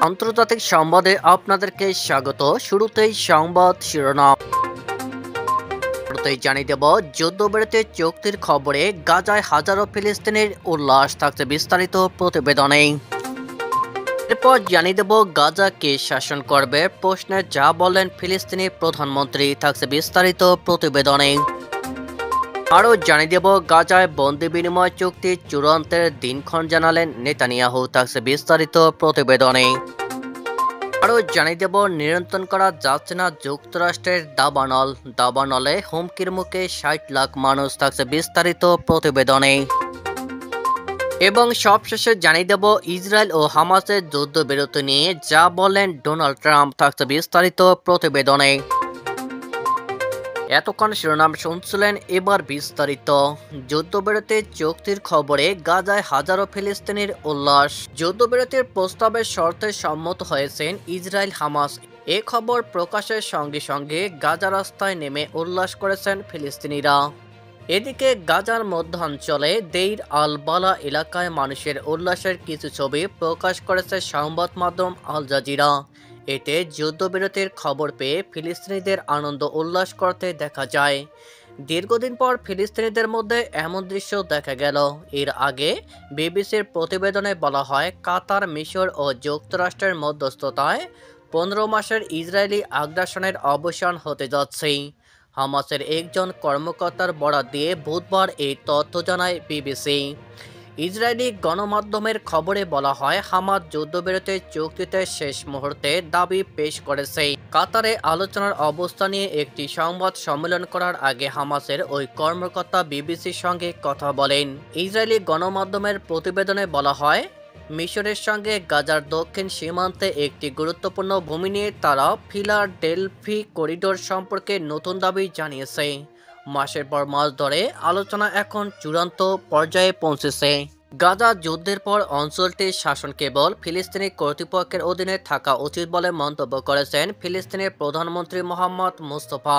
আন্তর্জাতিক সংবাদে আপনাদেরকে স্বাগত। শুরুতেই সংবাদ শিরোনাম। শুরুতেই জানিয়ে দেব, যুদ্ধবিরতি চুক্তির খবরে গাজায় হাজারো ফিলিস্তিনির উল্লাস, থাকছে বিস্তারিত প্রতিবেদনে। এরপর জানিয়ে দেব, গাজা কে শাসন করবে প্রশ্নে যা বলেন ফিলিস্তিনি প্রধানমন্ত্রী, থাকছে বিস্তারিত প্রতিবেদনে। আরও জানিয়ে দেব, গাজায় বন্দি বিনিময় চুক্তি চূড়ান্তের দিনক্ষণ জানালেন নেতানিয়াহু, থাকছে বিস্তারিত প্রতিবেদনে। আরও জানিয়ে দেব, নিয়ন্ত্রণ করা যাচ্ছে না যুক্তরাষ্ট্রের দাবানলে হুমকির মুখে ৬০ লাখ মানুষ, থাকছে বিস্তারিত প্রতিবেদনে। এবং সবশেষে জানিয়ে দেব, ইসরায়েল ও হামাসের যুদ্ধবিরতি নিয়ে যা বলেন ডোনাল্ড ট্রাম্প, থাকছে বিস্তারিত প্রতিবেদনে। এতক্ষণ শিরোনাম শুনছিলেন, এবার বিস্তারিত। যুদ্ধবিরতির চুক্তির খবরে গাজায় হাজারো ফিলিস্তিনির উল্লাস। যুদ্ধবিরতির প্রস্তাবের শর্তে সম্মত হয়েছেন ইসরায়েল হামাস। এ খবর প্রকাশের সঙ্গে সঙ্গে গাজা রাস্তায় নেমে উল্লাস করেছেন ফিলিস্তিনিরা। এদিকে গাজার মধ্যাঞ্চলে দেইর আল বালা এলাকায় মানুষের উল্লাসের কিছু ছবি প্রকাশ করেছে সংবাদ মাধ্যম আল জাজিরা। এতে যুদ্ধবিরতির খবর পেয়ে ফিলিস্তিনিদের আনন্দ উল্লাস করতে দেখা যায়। দীর্ঘদিন পর ফিলিস্তিনিদের মধ্যে এমন দৃশ্য দেখা গেল। এর আগে বিবিসির প্রতিবেদনে বলা হয়, কাতার, মিশর ও যুক্তরাষ্ট্রের মধ্যস্থতায় 15 মাসের ইসরায়েলি আগ্রাসনের অবসান হতে যাচ্ছে। হামাসের একজন কর্মকর্তার বরাত দিয়ে বুধবার এই তথ্য জানায় বিবিসি। ইসরায়েলি গণমাধ্যমের খবরে বলা হয়, হামাস যুদ্ধবিরতির চুক্তিতে শেষ মুহূর্তে দাবি পেশ করেছে। কাতারে আলোচনার অবস্থা নিয়ে একটি সংবাদ সম্মেলন করার আগে হামাসের ওই কর্মকর্তা বিবিসির সঙ্গে কথা বলেন। ইসরায়েলি গণমাধ্যমের প্রতিবেদনে বলা হয়, মিশরের সঙ্গে গাজার দক্ষিণ সীমান্তে একটি গুরুত্বপূর্ণ ভূমি নিয়ে তারা ফিলাডেলফি করিডোর সম্পর্কে নতুন দাবি জানিয়েছে। মাসের পর মাস ধরে আলোচনা এখন চূড়ান্ত পর্যায়ে পৌঁছেছে। গাজা যুদ্ধের পর অঞ্চলটির শাসন কেবল ফিলিস্তিনি কর্তৃপক্ষের অধীনে থাকা উচিত বলে মন্তব্য করেছেন ফিলিস্তিনের প্রধানমন্ত্রী মোহাম্মদ মুস্তফা।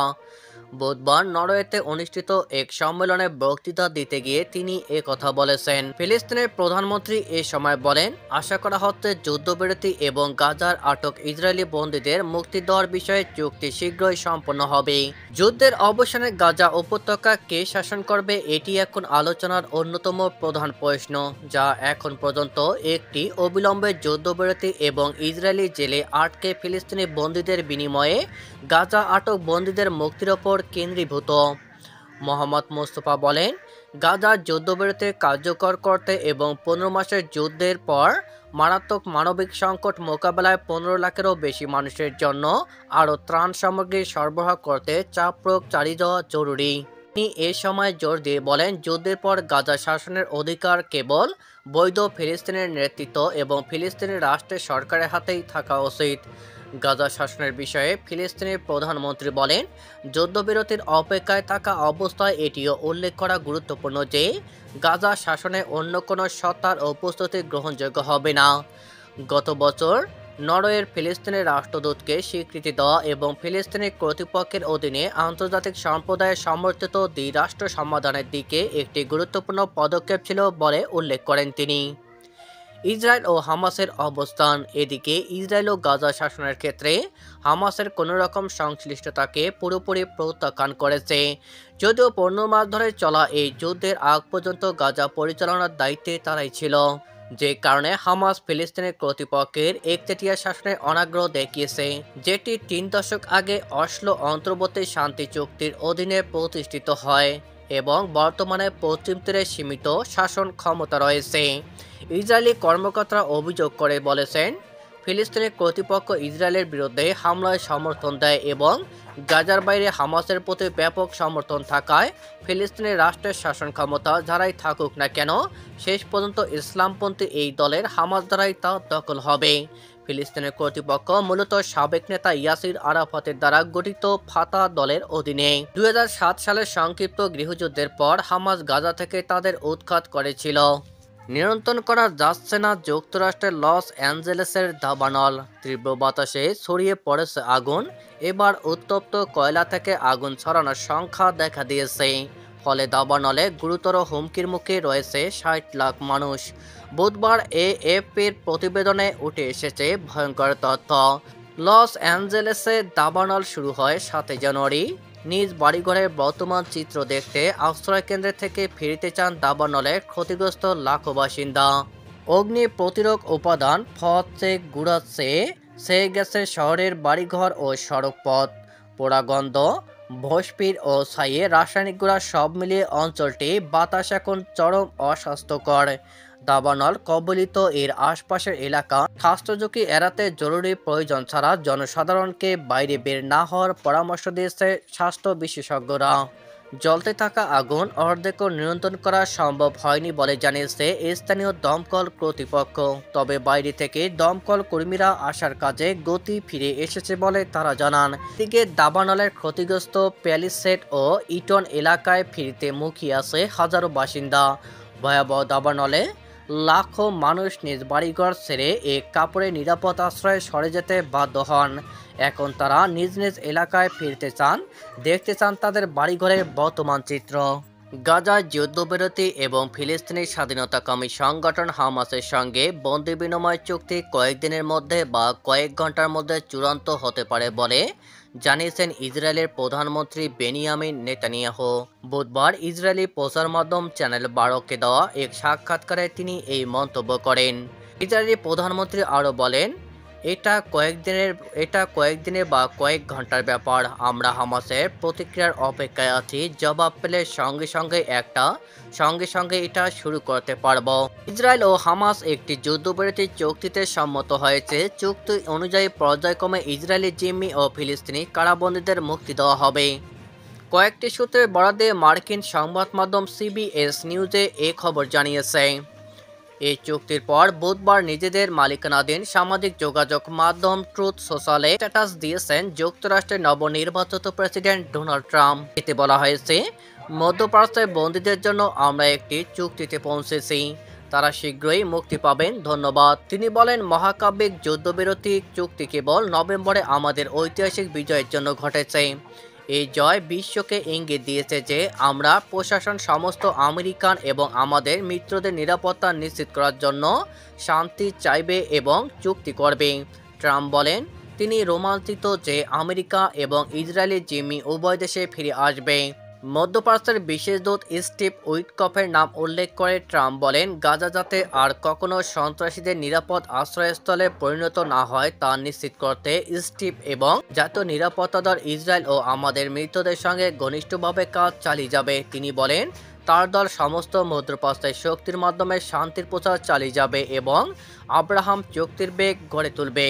বুধবার নরওয়েতে অনুষ্ঠিত এক সম্মেলনে বক্তৃতা দিতে গিয়ে তিনি কথা বলেছেন। ফিলিস্তিনের প্রধানমন্ত্রী এ সময় বলেন, আশা করা হচ্ছে যুদ্ধবিরতি এবং গাজার আটক ইসরায়েলি বন্দীদের মুক্তি দেওয়ার বিষয়ে চুক্তি শীঘ্রই সম্পন্ন হবে। যুদ্ধের অবসানে গাজা উপত্যকা কে শাসন করবে, এটি এখন আলোচনার অন্যতম প্রধান প্রশ্ন, যা এখন পর্যন্ত একটি অবিলম্বে যুদ্ধবিরতি এবং ইসরায়েলি জেলে আটকে ফিলিস্তিনি বন্দীদের বিনিময়ে গাজা আটক বন্দীদের মুক্তির ওপর কেন্দ্রীভূত। মোহাম্মদ মুস্তফা বলেন, গাজার যুদ্ধবিরতি কার্যকর করতে এবং 15 মাসের যুদ্ধের পর মারাত্মক মানবিক সংকট মোকাবেলায় 15 লাখেরও বেশি মানুষের জন্য আরও ত্রাণ সামগ্রী সরবরাহ করতে চাপ প্রয়োগ চালিয়ে যাওয়া জরুরি। তিনি এ সময় জোর দিয়ে বলেন, যুদ্ধের পর গাজা শাসনের অধিকার কেবল বৈধ ফিলিস্তিনের নেতৃত্ব এবং ফিলিস্তিনি রাষ্ট্রের সরকারের হাতেই থাকা উচিত। গাজা শাসনের বিষয়ে ফিলিস্তিনের প্রধানমন্ত্রী বলেন, যুদ্ধবিরতির অপেক্ষায় থাকা অবস্থায় এটিও উল্লেখ করা গুরুত্বপূর্ণ যে গাজা শাসনে অন্য কোনো সত্তার উপস্থিতি গ্রহণযোগ্য হবে না। গত বছর নরওয়ের ফিলিস্তিনের রাষ্ট্রদূতকে স্বীকৃতি দেওয়া এবং ফিলিস্তিনি কর্তৃপক্ষের অধীনে আন্তর্জাতিক সম্প্রদায়ের সমর্থিত দ্বিরাষ্ট্র সমাধানের দিকে একটি গুরুত্বপূর্ণ পদক্ষেপ ছিল বলে উল্লেখ করেন তিনি। ইসরায়েল ও হামাসের অবস্থান। এদিকে ইসরায়েল ও গাজা শাসনের ক্ষেত্রে হামাসের কোনো রকম সংশ্লিষ্টতাকে পুরোপুরি প্রত্যাখ্যান করেছে। যদিও 15 মাস ধরে চলা এই যুদ্ধের আগ পর্যন্ত গাজা পরিচালনার দায়িত্বে তারাই ছিল, যে কারণে হামাস ফিলিস্তিনের কর্তৃপক্ষের একচেটিয়া শাসনে অনাগ্রহ দেখিয়েছে, যেটি 3 দশক আগে অসলো অন্তর্বর্তী শান্তি চুক্তির অধীনে প্রতিষ্ঠিত হয় এবং বর্তমানে পশ্চিম তীরে সীমিত শাসন ক্ষমতা রয়েছে। ইসরায়েলি কর্মকর্তারা অভিযোগ করে বলেছেন, ফিলিস্তিনি কর্তৃপক্ষ ইসরায়েলের বিরুদ্ধে হামলায় সমর্থন দেয় এবং গাজার বাইরে হামাসের প্রতি ব্যাপক সমর্থন থাকায় ফিলিস্তিনি রাষ্ট্রের শাসন ক্ষমতা যারাই থাকুক না কেন, শেষ পর্যন্ত ইসলামপন্থী এই দলের হামাস দ্বারাই তা দখল হবে। ফিলিস্তিনের কর্তৃপক্ষ মূলত সাবেক নেতা ইয়াসির আরাফাতের দ্বারা গঠিত ফাতাহ দলের অধীনে। 2007 সালের সংক্ষিপ্ত গৃহযুদ্ধের পর হামাস গাজা থেকে তাদের উৎখাত করেছিল। নিয়ন্ত্রণ করা যাচ্ছে না যুক্তরাষ্ট্রের লস অ্যাঞ্জেলেসের দাবানল। তীব্র বাতাসে ছড়িয়ে পড়েছে আগুন। এবার উত্তপ্ত কয়লা থেকে আগুন ছড়ানোর সংখ্যা দেখা দিয়েছে। ফলে দাবানলে গুরুতর হুমকির মুখে রয়েছে ৬০ লাখ মানুষ। বুধবার এএফপির প্রতিবেদনে উঠে এসেছে ভয়ঙ্কর তথ্য। লস অ্যাঞ্জেলেসে দাবানল শুরু হয় ৭ জানুয়ারি। নিজ বাড়িঘরের বর্তমান চিত্র দেখতে আশ্রয়কেন্দ্র থেকে ফিরতে চান দাবানলের ক্ষতিগ্রস্ত লাখো বাসিন্দা। অগ্নি প্রতিরোধক উপাদান ফচ্ছে গুড়াচ্ছে সে গেছে শহরের বাড়িঘর ও সড়কপথ। পোড়াগন্ধ, ভস্পির ও ছাইয়ে রাসায়নিক গুঁড়া সব মিলিয়ে অঞ্চলটি বাতাস এখন চরম অস্বাস্থ্যকর। দাবানল কবলিত এর আশপাশের এলাকা স্বাস্থ্য ঝুঁকি এড়াতে জরুরি প্রয়োজন ছাড়া জনসাধারণকে বাইরে বের না হওয়ার পরামর্শ দিয়েছে স্বাস্থ্য বিশেষজ্ঞরা। জ্বলতে থাকা আগুন অর্ধেকও নিয়ন্ত্রণ করা সম্ভব হয়নি বলে জানিয়েছে স্থানীয় দমকল কর্তৃপক্ষ। তবে বাইরে থেকে দমকল কর্মীরা আসার কাজে গতি ফিরে এসেছে বলে তারা জানান। এদিকে দাবানলের ক্ষতিগ্রস্ত প্যালিসেড ও ইটন এলাকায় ফিরতে মুখিয়ে আছে হাজারো বাসিন্দা। ভয়াবহ দাবানলে লাখো মানুষ নিজ বাড়িঘর ছেড়ে এক কাপড়ে নিরাপদ আশ্রয়ে সরে যেতে বাধ্য হন। এখন তারা নিজ নিজ এলাকায় ফিরতে চান, দেখতে চান তাদের বাড়িঘরের বর্তমান চিত্র। গাজায় যুদ্ধবিরতি এবং ফিলিস্তিনি স্বাধীনতাকামী সংগঠন হামাসের সঙ্গে বন্দি বিনিময় চুক্তি কয়েকদিনের মধ্যে বা কয়েক ঘন্টার মধ্যে চূড়ান্ত হতে পারে বলে জানিয়েছেন ইসরায়েলের প্রধানমন্ত্রী বেনিয়ামিন নেতানিয়াহু। বুধবার ইসরায়েলি প্রচার মাধ্যম চ্যানেল 12কে দেওয়া এক সাক্ষাৎকারে তিনি এই মন্তব্য করেন। ইসরায়েলি প্রধানমন্ত্রী আরও বলেন, এটা কয়েকদিনের বা কয়েক ঘন্টার ব্যাপার। আমরা হামাসের প্রতিক্রিয়ার অপেক্ষায় আছি। জবাব পেলে সঙ্গে সঙ্গে এটা শুরু করতে পারব। ইসরায়েল ও হামাস একটি যুদ্ধবিরতি চুক্তিতে সম্মত হয়েছে। চুক্তি অনুযায়ী পর্যায়ক্রমে ইসরায়েলি জিম্মি ও ফিলিস্তিনি কারাবন্দীদের মুক্তি দেওয়া হবে। কয়েকটি সূত্রের বরাত দিয়ে মার্কিন সংবাদ মাধ্যম সিবিএস নিউজে এ খবর জানিয়েছে। এই চুক্তির পর বুধবার নিজেদের মালিকানাধীন সামাজিক যোগাযোগ মাধ্যম ট্রুথ সোশ্যালে স্ট্যাটাস দিয়েছেন যুক্তরাষ্ট্রের নবনির্বাচিত প্রেসিডেন্ট ডোনাল্ড ট্রাম্প। এতে বলা হয়েছে, মধ্যপ্রাচ্যের বন্দীদের জন্য আমরা একটি চুক্তিতে পৌঁছেছি। তারা শীঘ্রই মুক্তি পাবেন। ধন্যবাদ। তিনি বলেন, মহাকাব্যিক যুদ্ধবিরতি চুক্তি কেবল নভেম্বরে আমাদের ঐতিহাসিক বিজয়ের জন্য ঘটেছে। এই জয় বিশ্বকে ইঙ্গিত দিয়েছে যে আমরা প্রশাসন সমস্ত আমেরিকান এবং আমাদের মিত্রদের নিরাপত্তা নিশ্চিত করার জন্য শান্তি চাইবে এবং চুক্তি করবে। ট্রাম্প বলেন, তিনি রোমাঞ্চিত যে আমেরিকা এবং ইসরায়েলি জিম্মি উভয় দেশে ফিরে আসবে। মধ্যপ্রাচ্যের বিশেষ দূত স্টিভ উইটকফের নাম উল্লেখ করে ট্রাম্প বলেন, গাজা যাতে আর কখনো সন্ত্রাসীদের নিরাপদ আশ্রয়স্থলে পরিণত না হয় তা নিশ্চিত করতে স্টিভ এবং জাতীয় নিরাপত্তা দল ইসরায়েল ও আমাদের মিত্রদের সঙ্গে ঘনিষ্ঠভাবে কাজ চালিয়ে যাবে। তিনি বলেন, তার দল সমস্ত মধ্যপ্রাচ্যের শক্তির মাধ্যমে শান্তির প্রচার চালিয়ে যাবে এবং আব্রাহাম চুক্তির বেগ গড়ে তুলবে।